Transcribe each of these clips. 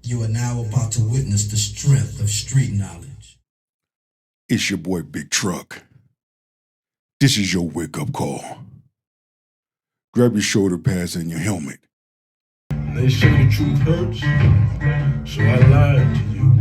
You are now about to witness the strength of street knowledge. It's your boy Big Truck. This is your wake-up call. Grab your shoulder pads and your helmet. They say the truth hurts, so I lied to you.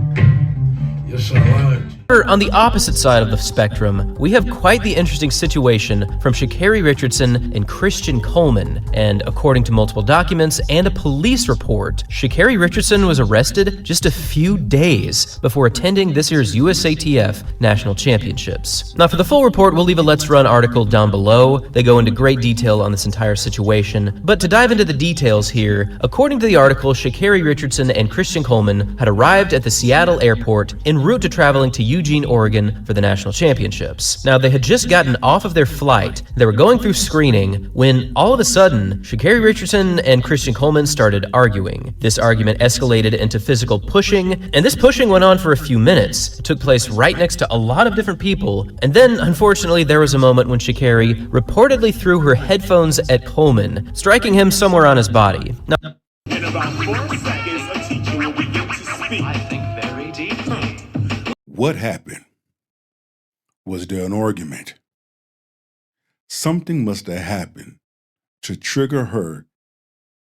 Yes, I lied to you. On the opposite side of the spectrum, we have quite the interesting situation from Sha'Carri Richardson and Christian Coleman. And according to multiple documents and a police report, Sha'Carri Richardson was arrested just a few days before attending this year's USATF National Championships. Now, for the full report, we'll leave a Let's Run article down below. They go into great detail on this entire situation. But to dive into the details here, according to the article, Sha'Carri Richardson and Christian Coleman had arrived at the Seattle airport en route to traveling to Eugene, Oregon for the national championships. Now, they had just gotten off of their flight. They were going through screening when all of a sudden, Sha'Carri Richardson and Christian Coleman started arguing. This argument escalated into physical pushing, and this pushing went on for a few minutes. It took place right next to a lot of different people, and then, unfortunately, there was a moment when Sha'Carri reportedly threw her headphones at Coleman, striking him somewhere on his body. Now, In about 4 seconds, a teacher will begin to speak. I think very deeply. What happened? Was there an argument? Something must have happened to trigger her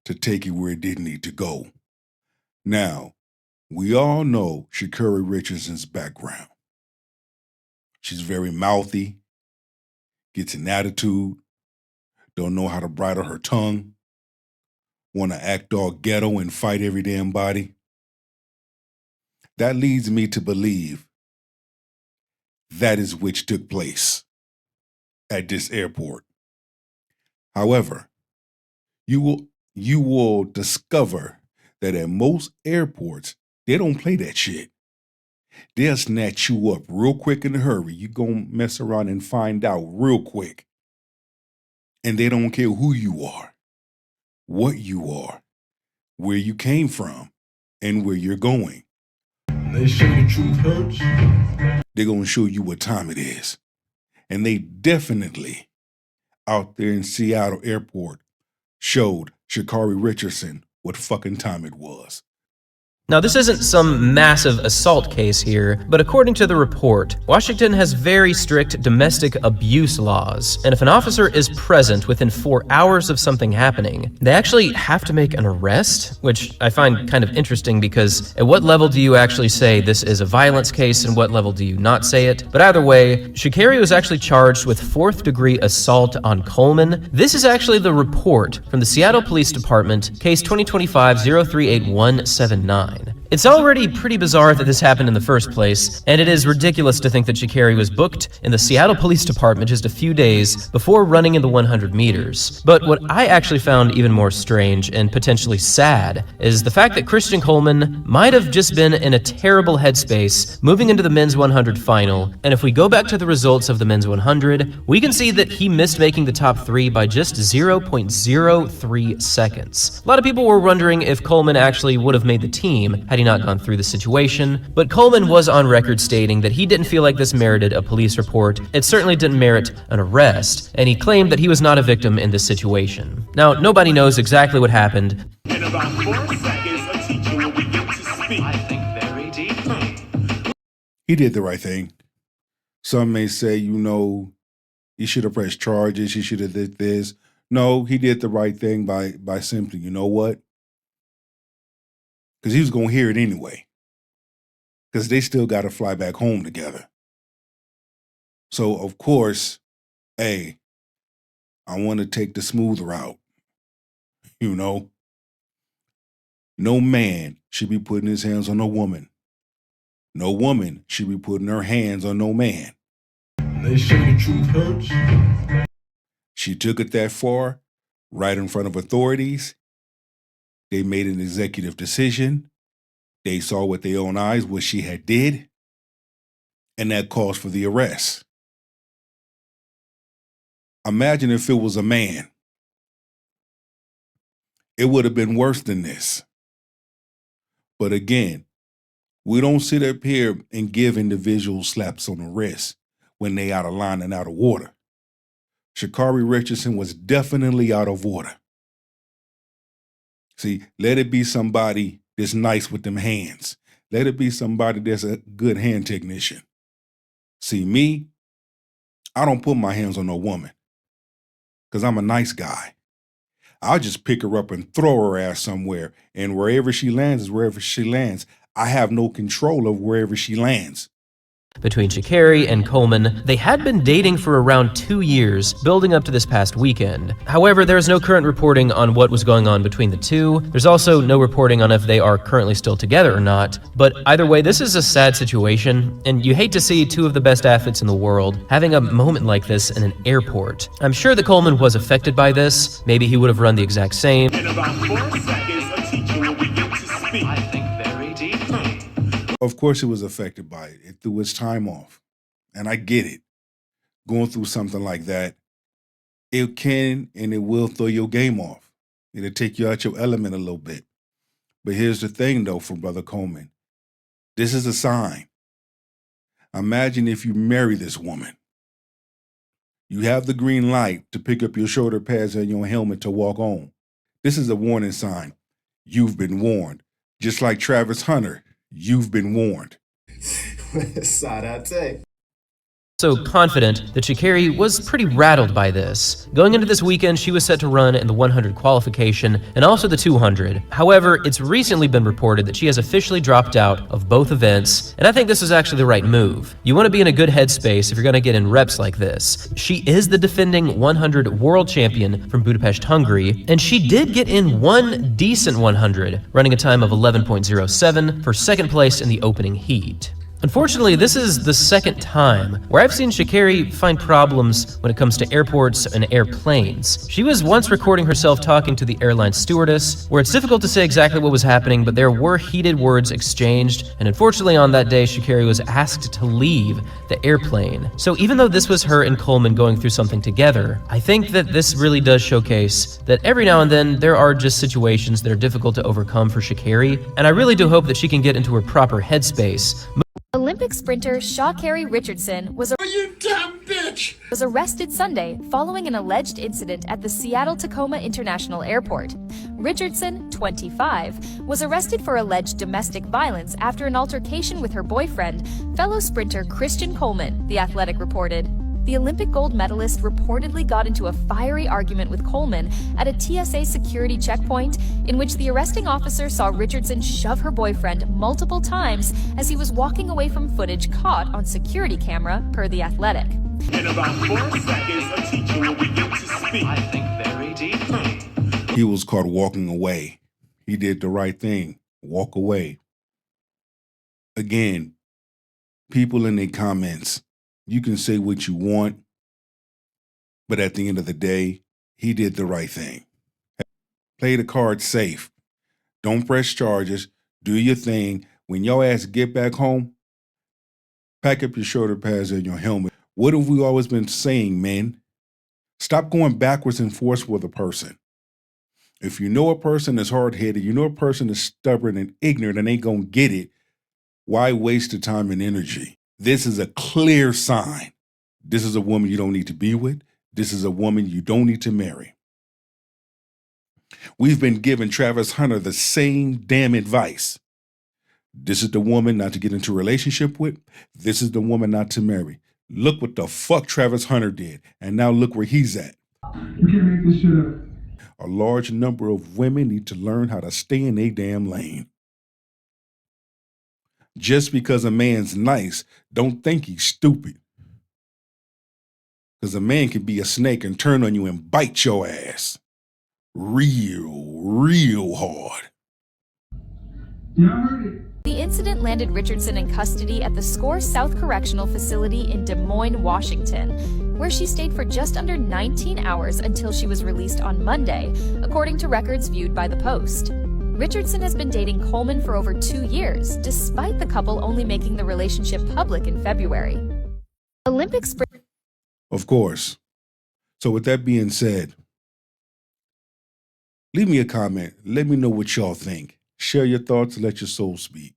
to take it where it didn't need to go. Now, we all know Sha'Carri Richardson's background. She's very mouthy, gets an attitude, don't know how to bridle her tongue, want to act all ghetto and fight every damn body. That leads me to believe that is which took place at this airport. However, you will discover that at most airports, they don't play that shit. They'll snatch you up real quick in a hurry. You gonna mess around and find out real quick. And they don't care who you are, what you are, where you came from, and where you're going. They say the truth hurts. They're going to show you what time it is. And they definitely, out there in Seattle airport, showed Sha'Carri Richardson what fucking time it was. now, this isn't some massive assault case here, but according to the report, Washington has very strict domestic abuse laws, and if an officer is present within 4 hours of something happening, they actually have to make an arrest, which I find kind of interesting because at what level do you actually say this is a violence case and what level do you not say it? But either way, Sha'Carri was actually charged with 4th-degree assault on Coleman. This is actually the report from the Seattle Police Department, case 2025-038179. It's already pretty bizarre that this happened in the first place, and it is ridiculous to think that Sha'Carri was booked in the Seattle Police Department just a few days before running in the 100 meters. But what I actually found even more strange and potentially sad is the fact that Christian Coleman might have just been in a terrible headspace moving into the men's 100 final, and if we go back to the results of the men's 100, we can see that he missed making the top 3 by just 0.03 seconds. A lot of people were wondering if Coleman actually would have made the team had he not gone through the situation, but Coleman was on record stating that he didn't feel like this merited a police report. It certainly didn't merit an arrest, and he claimed that he was not a victim in this situation. Now, nobody knows exactly what happened. In about 4 seconds, a teacher will begin to speak. I think very deeply. He did the right thing. Some may say, he should have pressed charges, he should have did this. No, he did the right thing by simply, you know what? Because he was going to hear it anyway. Because they still got to fly back home together. So, of course, hey, I want to take the smooth route. No man should be putting his hands on a woman. No woman should be putting her hands on no man. They say the truth hurts. She took it that far, right in front of authorities. They made an executive decision. They saw with their own eyes what she had did, and that calls for the arrest. Imagine if it was a man. It would have been worse than this. But again, we don't sit up here and give individuals slaps on the wrist when they out of line and out of order. Sha'Carri Richardson was definitely out of order. See, let it be somebody that's nice with them hands. Let it be somebody that's a good hand technician. See, me, I don't put my hands on no woman because I'm a nice guy. I'll just pick her up and throw her ass somewhere, and wherever she lands is wherever she lands. I have no control of wherever she lands. Between Sha'Carri and Coleman, they had been dating for around 2 years, building up to this past weekend. However, there is no current reporting on what was going on between the two. There's also no reporting on if they are currently still together or not. But either way, this is a sad situation, and you hate to see two of the best athletes in the world having a moment like this in an airport. I'm sure that Coleman was affected by this. Maybe he would have run the exact same. In about 4 seconds, a teacher will begin to speak. I think very deeply. Of course he was affected by it. It threw his time off. And I get it. Going through something like that, it can and it will throw your game off. It'll take you out your element a little bit. But here's the thing, though, for Brother Coleman. This is a sign. Imagine if you marry this woman. You have the green light to pick up your shoulder pads and your helmet to walk on. This is a warning sign. You've been warned. Just like Travis Hunter, you've been warned. So confident that Sha'Carri was pretty rattled by this. Going into this weekend, she was set to run in the 100 qualification and also the 200. However, it's recently been reported that she has officially dropped out of both events, and I think this is actually the right move. You want to be in a good headspace if you're going to get in reps like this. She is the defending 100 world champion from Budapest, Hungary, and she did get in one decent 100, running a time of 11.07 for second place in the opening heat. Unfortunately, this is the second time where I've seen Sha'Carri find problems when it comes to airports and airplanes. She was once recording herself talking to the airline stewardess, where it's difficult to say exactly what was happening, but there were heated words exchanged, and unfortunately on that day, Sha'Carri was asked to leave the airplane. So even though this was her and Coleman going through something together, I think that this really does showcase that every now and then there are just situations that are difficult to overcome for Sha'Carri, and I really do hope that she can get into her proper headspace. Olympic sprinter Sha'Carri Richardson was arrested Sunday following an alleged incident at the Seattle-Tacoma International Airport. Richardson, 25, was arrested for alleged domestic violence after an altercation with her boyfriend, fellow sprinter Christian Coleman, The Athletic reported. The Olympic gold medalist reportedly got into a fiery argument with Coleman at a TSA security checkpoint in which the arresting officer saw Richardson shove her boyfriend multiple times as he was walking away from footage caught on security camera, per The Athletic. In about 4 seconds, a teacher will begin to speak. I think very deeply. He was caught walking away. He did the right thing. Walk away. Again, people in their comments, you can say what you want, but at the end of the day, he did the right thing. Play the card safe. Don't press charges. Do your thing. When your ass get back home, pack up your shoulder pads and your helmet. What have we always been saying, men? Stop going backwards and forwards with a person. If you know a person is hard-headed, you know a person is stubborn and ignorant and ain't gonna get it, why waste the time and energy? This is a clear sign. This is a woman you don't need to be with. This is a woman you don't need to marry. We've been giving Travis Hunter the same damn advice. This is the woman not to get into a relationship with. This is the woman not to marry. Look what the fuck Travis Hunter did, and now look where he's at. You can't make this shit up. A large number of women need to learn how to stay in a damn lane. Just because a man's nice, don't think he's stupid. Because a man can be a snake and turn on you and bite your ass. Real hard. Yeah, I heard it. The incident landed Richardson in custody at the SCORE South Correctional Facility in Des Moines, Washington, where she stayed for just under 19 hours until she was released on Monday, according to records viewed by the Post. Richardson has been dating Coleman for over 2 years, despite the couple only making the relationship public in February. Olympic sprint. Of course. So with that being said, leave me a comment. Let me know what y'all think. Share your thoughts and let your soul speak.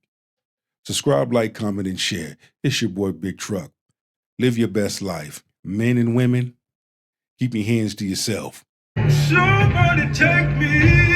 Subscribe, like, comment, and share. It's your boy, Big Truck. Live your best life. Men and women, keep your hands to yourself. Somebody take me.